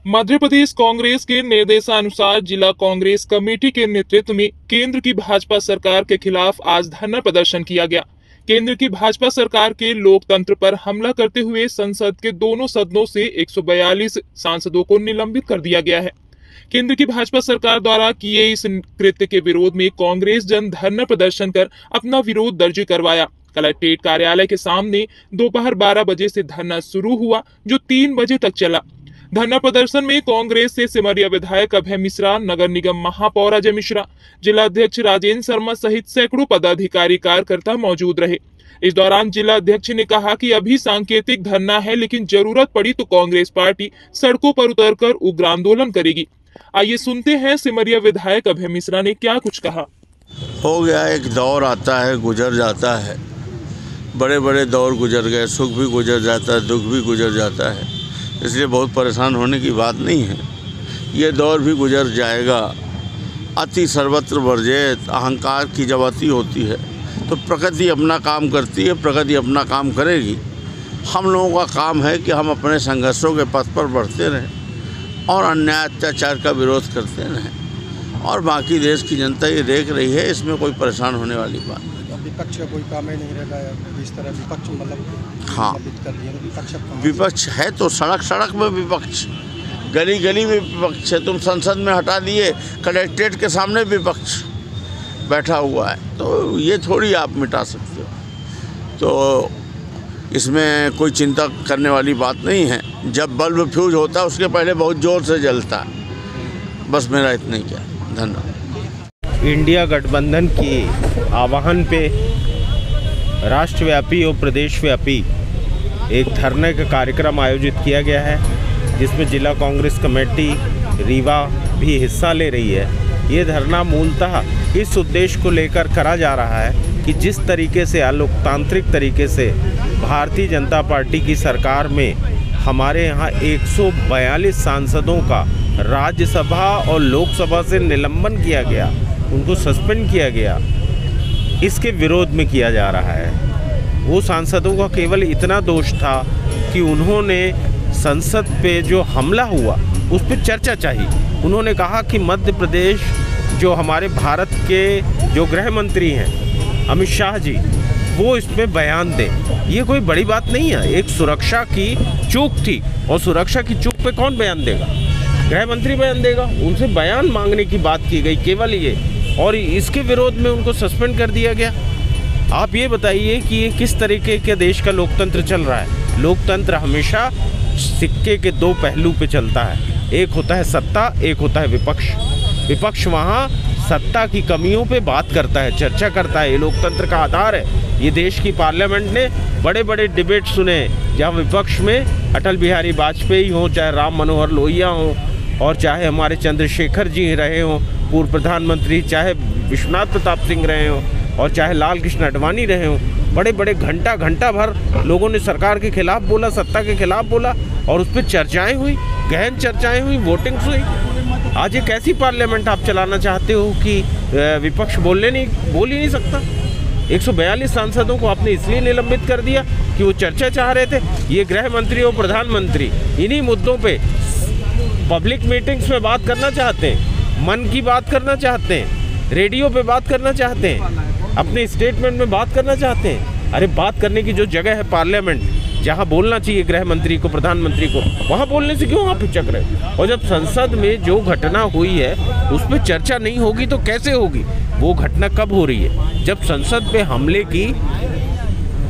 मध्य प्रदेश कांग्रेस के निर्देशानुसार जिला कांग्रेस कमेटी के नेतृत्व में केंद्र की भाजपा सरकार के खिलाफ आज धरना प्रदर्शन किया गया। केंद्र की भाजपा सरकार के लोकतंत्र पर हमला करते हुए संसद के दोनों सदनों से 142 सांसदों को निलंबित कर दिया गया है। केंद्र की भाजपा सरकार द्वारा किए इस कृत्य के विरोध में कांग्रेस जन धरना प्रदर्शन कर अपना विरोध दर्ज करवाया। कलेक्ट्रेट कार्यालय के सामने दोपहर 12 बजे से धरना शुरू हुआ, जो 3 बजे तक चला। धरना प्रदर्शन में कांग्रेस से सिमरिया विधायक अभय मिश्रा, नगर निगम महापौर अजय मिश्रा, जिला अध्यक्ष राजेंद्र शर्मा सहित सैकड़ों पदाधिकारी कार्यकर्ता मौजूद रहे। इस दौरान जिला अध्यक्ष ने कहा कि अभी सांकेतिक धरना है, लेकिन जरूरत पड़ी तो कांग्रेस पार्टी सड़कों पर उतरकर उग्र आंदोलन करेगी। आइए सुनते हैं सिमरिया विधायक अभय मिश्रा ने क्या कुछ कहा। हो गया, एक दौर आता है, गुजर जाता है। बड़े बड़े दौर गुजर गए, सुख भी गुजर जाता है, दुख भी गुजर जाता है, इसलिए बहुत परेशान होने की बात नहीं है। ये दौर भी गुजर जाएगा। अति सर्वत्र वर्जेत, अहंकार की जब अति होती है तो प्रकृति अपना काम करती है, प्रकृति अपना काम करेगी। हम लोगों का काम है कि हम अपने संघर्षों के पथ पर बढ़ते रहें और अन्याय अत्याचार का विरोध करते रहें, और बाकी देश की जनता ये देख रही है, इसमें कोई परेशान होने वाली बात नहीं। विपक्ष का कोई काम ही नहीं रहता है, इस तरह विपक्ष मतलब हाँ, विपक्ष है तो सड़क सड़क में विपक्ष, गली गली में विपक्ष है। तुम संसद में हटा दिए, कलेक्ट्रेट के सामने विपक्ष बैठा हुआ है, तो ये थोड़ी आप मिटा सकते हो। तो इसमें कोई चिंता करने वाली बात नहीं है। जब बल्ब फ्यूज होता है उसके पहले बहुत ज़ोर से जलता है। बस मेरा इतना ही क्या, धन्यवाद। इंडिया गठबंधन की आह्वान पे राष्ट्रव्यापी और प्रदेशव्यापी एक धरने का कार्यक्रम आयोजित किया गया है, जिसमें जिला कांग्रेस कमेटी रीवा भी हिस्सा ले रही है। ये धरना मूलतः इस उद्देश्य को लेकर करा जा रहा है कि जिस तरीके से अलोकतांत्रिक तरीके से भारतीय जनता पार्टी की सरकार में हमारे यहाँ 142 सांसदों का राज्यसभा और लोकसभा से निलंबन किया गया, उनको सस्पेंड किया गया, इसके विरोध में किया जा रहा है। वो सांसदों का केवल इतना दोष था कि उन्होंने संसद पे जो हमला हुआ उस पर चर्चा चाहिए। उन्होंने कहा कि मध्य प्रदेश जो हमारे भारत के जो गृह मंत्री हैं अमित शाह जी, वो इसमें बयान दें। ये कोई बड़ी बात नहीं है, एक सुरक्षा की चूक थी, और सुरक्षा की चूक पे कौन बयान देगा? गृह मंत्री बयान देगा। उनसे बयान मांगने की बात की गई केवल ये, और इसके विरोध में उनको सस्पेंड कर दिया गया। आप ये बताइए कि ये किस तरीके के देश का लोकतंत्र चल रहा है? लोकतंत्र हमेशा सिक्के के दो पहलू पे चलता है, एक होता है सत्ता, एक होता है विपक्ष। विपक्ष वहाँ सत्ता की कमियों पे बात करता है, चर्चा करता है। ये लोकतंत्र का आधार है। ये देश की पार्लियामेंट ने बड़े बड़े डिबेट सुने, जहाँ विपक्ष में अटल बिहारी वाजपेयी हों, चाहे राम मनोहर लोहिया हों, और चाहे हमारे चंद्रशेखर जी रहे हों पूर्व प्रधानमंत्री, चाहे विश्वनाथ प्रताप सिंह रहे हों, और चाहे लाल कृष्ण आडवाणी रहे हों। बड़े बड़े घंटा भर लोगों ने सरकार के खिलाफ बोला, सत्ता के खिलाफ बोला, और उस पर चर्चाएं हुई, गहन चर्चाएं हुई, वोटिंग्स हुई। आज एक ऐसी पार्लियामेंट आप चलाना चाहते हो कि विपक्ष बोल ही नहीं सकता। 142 सांसदों को आपने इसलिए निलंबित कर दिया कि वो चर्चा चाह रहे थे। ये गृह मंत्री और प्रधानमंत्री इन्हीं मुद्दों पे पब्लिक मीटिंग्स में बात करना चाहते हैं, मन की बात करना चाहते हैं, रेडियो पे बात करना चाहते हैं, अपने स्टेटमेंट में बात करना चाहते हैं। अरे बात करने की जो जगह है पार्लियामेंट, जहाँ बोलना चाहिए गृह मंत्री को, प्रधानमंत्री को, वहाँ बोलने से क्यों आप हिचक रहे? और जब संसद में जो घटना हुई है उस पर चर्चा नहीं होगी तो कैसे होगी? वो घटना कब हो रही है? जब संसद पे हमले की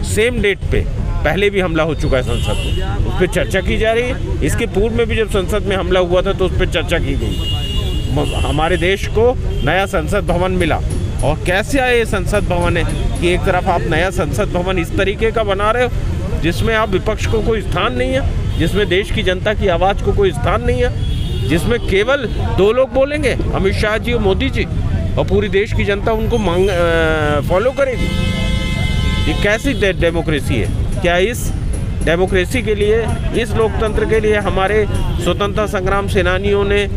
सेम डेट पे पहले भी हमला हो चुका है संसद में, उस पर चर्चा की जा रही है। इसके पूर्व में भी जब संसद में हमला हुआ था तो उस पर चर्चा की गई। हमारे देश को नया संसद भवन मिला, और कैसे आए ये संसद भवन है कि एक तरफ आप नया संसद भवन इस तरीके का बना रहे हो जिसमें आप विपक्ष को कोई स्थान नहीं है, जिसमें देश की जनता की आवाज़ को कोई स्थान नहीं है, जिसमें केवल 2 लोग बोलेंगे, अमित शाह जी और मोदी जी, और पूरी देश की जनता उनको फॉलो करेगी। ये कैसी डेमोक्रेसी है? क्या इस डेमोक्रेसी के लिए, इस लोकतंत्र के लिए हमारे स्वतंत्रता संग्राम सेनानियों ने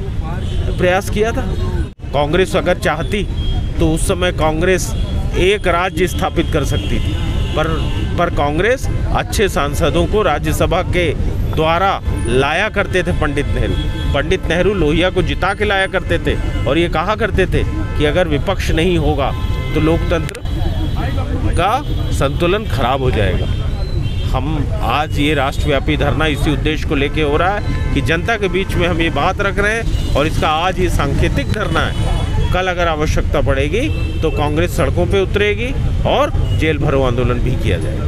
प्रयास किया था? कांग्रेस अगर चाहती तो उस समय कांग्रेस एक राज्य स्थापित कर सकती थी, पर कांग्रेस अच्छे सांसदों को राज्यसभा के द्वारा लाया करते थे पंडित नेहरू लोहिया को जिता के लाया करते थे और ये कहा करते थे कि अगर विपक्ष नहीं होगा तो लोकतंत्र का संतुलन खराब हो जाएगा। हम आज ये राष्ट्रव्यापी धरना इसी उद्देश्य को लेके हो रहा है कि जनता के बीच में हम ये बात रख रहे हैं और इसका आज ये सांकेतिक धरना है। कल अगर आवश्यकता पड़ेगी तो कांग्रेस सड़कों पे उतरेगी और जेल भरो आंदोलन भी किया जाएगा।